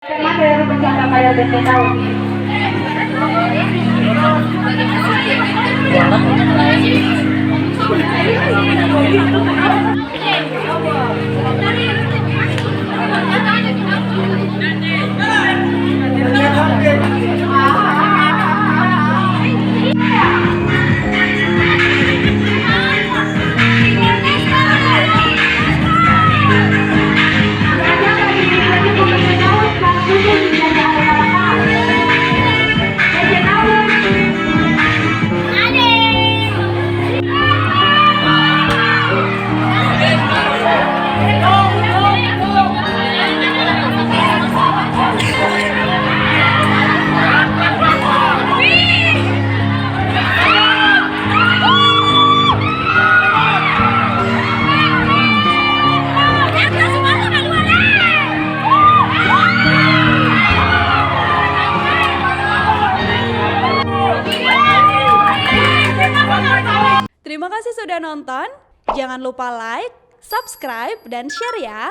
Tema dari bercanda kayak bete tahu. Terima kasih sudah nonton. Jangan lupa like, subscribe, dan share ya.